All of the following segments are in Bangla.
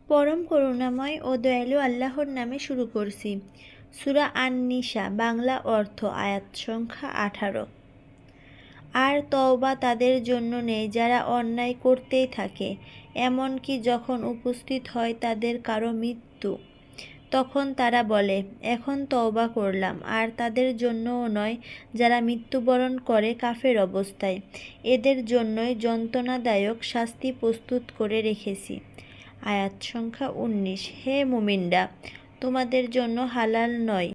পরম করুণাময় ও দয়ালু আল্লাহর নামে শুরু করছি। সূরা আন-নিসা, বাংলা অর্থ, আয়াত সংখ্যা 18। আর তওবা তাদের জন্য নেই যারা অন্যায় করতেই থাকে, এমনকি যখন উপস্থিত হয় তাদের কারো মৃত্যু, তখন তারা বলে, এখন তওবা করলাম। আর তাদের জন্যও নয় যারা মৃত্যুবরণ করে কাফের অবস্থায়, এদের জন্যই যন্ত্রণাদায়ক শাস্তি প্রস্তুত করে রেখেছি। আয়াত সংখ্যা 19। হে মুমিনরা, তোমাদের জন্য হালাল নয়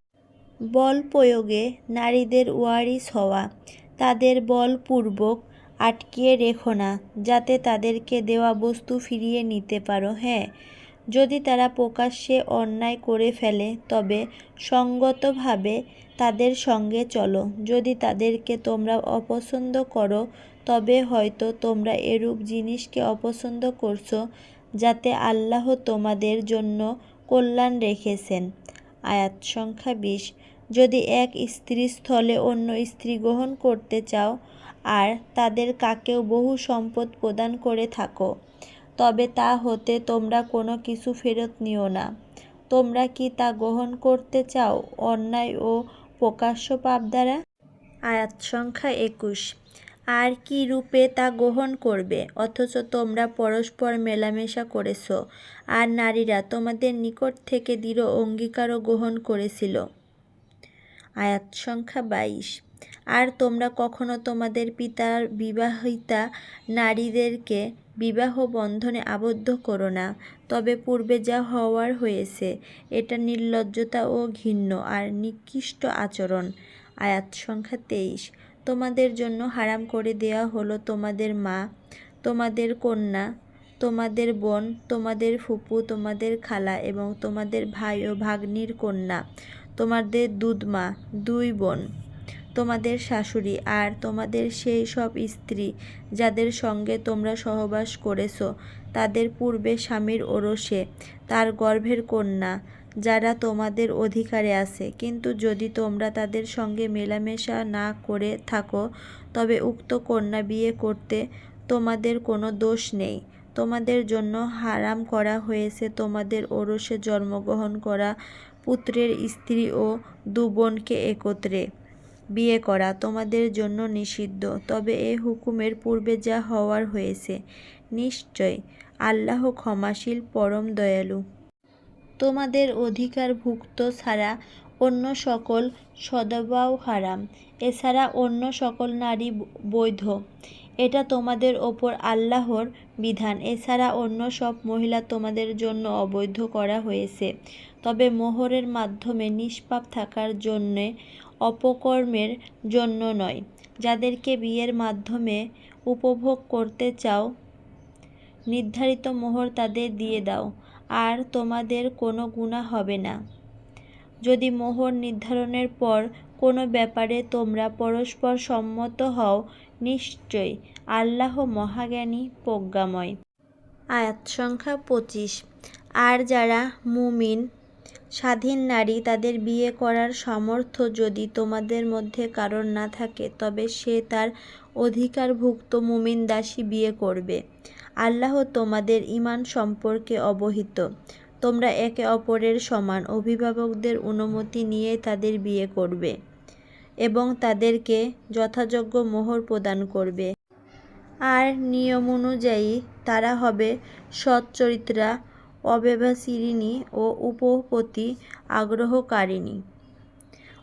বল প্রয়োগে নারীদের ওয়ারিস হওয়া। তাদের বলপূর্বক আটকিয়ে রেখো না, যাতে তাদেরকে দেওয়া বস্তু ফিরিয়ে নিতে পারো। হ্যাঁ, যদি তারা প্রকাশ্যে অন্যায় করে ফেলে, তবে সঙ্গতভাবে তাদের সঙ্গে চলো। যদি তাদেরকে তোমরা অপছন্দ করো, তবে হয়তো তোমরা এরূপ জিনিসকে অপছন্দ করছো যাতে আল্লাহ তোমাদের জন্য কল্যাণ রেখেছেন। আয়াত সংখ্যা 20। যদি এক স্ত্রীর স্থলে অন্য স্ত্রী গ্রহণ করতে চাও আর তাদের কাকেও বহু সম্পদ প্রদান করে থাকো, তবে তা হতে তোমরা কোনো কিছু ফেরত নিও না। তোমরা কি তা গ্রহণ করতে চাও অন্যায় ও প্রকাশ্য পাপ দ্বারা? আয়াত সংখ্যা 21। আর কি রূপে তা গ্রহণ করবে, অথচ তোমরা পরস্পর মেলামেশা করেছ, আর নারীরা তোমাদের নিকট থেকে দৃঢ় অঙ্গীকারও গ্রহণ করেছিল। আয়াত সংখ্যা 22। আর তোমরা কখনো তোমাদের পিতার বিবাহিতা নারীদেরকে বিবাহ বন্ধনে আবদ্ধ করো না, তবে পূর্বে যা হওয়ার হয়েছে। এটা নির্লজ্জতা ও ঘৃণ্য আর নিকৃষ্ট আচরণ। আয়াত সংখ্যা 23। তোমাদের জন্য হারাম করে দেয়া হলো তোমাদের মা, তোমাদের কন্যা, তোমাদের বোন, তোমাদের ফুপু, তোমাদের খালা এবং তোমাদের ভাই ও ভাগ্নির কন্যা, তোমাদের দুধমা, দুই বোন, তোমাদের শাশুড়ি, আর তোমাদের সেই সব স্ত্রী যাদের সঙ্গে তোমরা সহবাস করেছ, তাদের পূর্বে স্বামীর ওরসে তার গর্ভের কন্যা, যারা তোমাদের অধিকারে আছে। কিন্তু যদি তোমরা তাদের সঙ্গে মেলামেশা না করে থাকো, তবে উক্ত কন্যা বিয়ে করতে তোমাদের কোনো দোষ নেই। তোমাদের জন্য হারাম করা হয়েছে তোমাদের ওরসে জন্মগ্রহণ করা পুত্রের স্ত্রী ও দু বোনকে একত্রে বিয়ে করা তোমাদের জন্য নিষিদ্ধ, তবে এ হুকুমের পূর্বে যা হওয়ার হয়েছে। নিশ্চয় আল্লাহ ক্ষমাশীল, পরম দয়ালু। তোমাদের অধিকারভুক্ত ছাড়া অন্য সকল সদবাও হারাম। এছাড়া অন্য সকল নারী বৈধ। এটা তোমাদের ওপর আল্লাহর বিধান। এছাড়া অন্য সব মহিলা তোমাদের জন্য অবৈধ করা হয়েছে, তবে মোহরের মাধ্যমে নিষ্পাপ থাকার জন্যে, অপকর্মের জন্য নয়। যাদেরকে বিয়ের মাধ্যমে উপভোগ করতে চাও, নির্ধারিত মোহর তাদের দিয়ে দাও, আর তোমাদের কোনো গুনাহ হবে না। যদি মোহর নির্ধারণের পর কোনো ব্যাপারে তোমরা পরস্পর সম্মত হও, নিশ্চয়ই আল্লাহ মহাজ্ঞানী, প্রজ্ঞাময়। আয়াত সংখ্যা 25। আর যারা মুমিন স্বাধীন নারী, তাদের বিয়ে করার সামর্থ্য যদি তোমাদের মধ্যে কারোর না থাকে, তবে সে তার অধিকারভুক্ত মুমিন দাসী বিয়ে করবে। আল্লাহ তোমাদের ঈমান সম্পর্কে অবহিত। তোমরা একে অপরের সমান, অভিভাবকদের অনুমতি নিয়ে তাদের বিয়ে করবে এবং তাদেরকে যথাযোগ্য মোহর প্রদান করবে। আর নিয়মানুযায়ী তারা হবে সচ্চরিত্রা, অব্যভিচারিণী ও উপপত্তি আগ্রহকারিণী।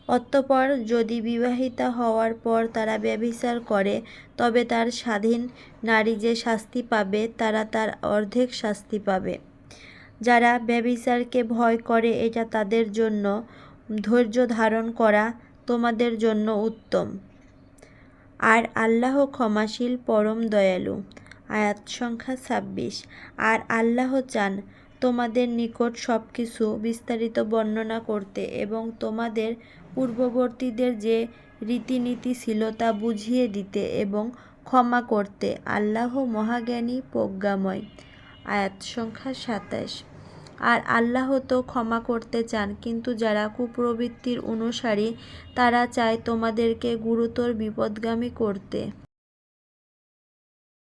অতঃপর যদি বিবাহিতা হওয়ার পর তারা ব্যভিচার করে, তবে তার স্বাধীন নারী যে শাস্তি পাবে, তারা তার অর্ধেক শাস্তি পাবে। যারা ব্যভিচারকে ভয় করে, এটা তাদের জন্য ধৈর্য ধারণ করা তোমাদের জন্য উত্তম। আর আল্লাহ ক্ষমাশীল, পরম দয়ালু। আয়াত সংখ্যা 26। আর আল্লাহ চান তোমাদের নিকট সবকিছু বিস্তারিত বর্ণনা করতে এবং তোমাদের পূর্ববর্তীদের যে রীতিনীতি ছিল তা বুঝিয়ে দিতে এবং ক্ষমা করতে। আল্লাহ মহাজ্ঞানী, প্রজ্ঞাময়। আয়াত সংখ্যা 27। আর আল্লাহ তো ক্ষমা করতে চান, কিন্তু যারা কুপ্রবৃত্তির অনুসারী, তারা চায় তোমাদেরকে গুরুতর বিপথগামী করতে।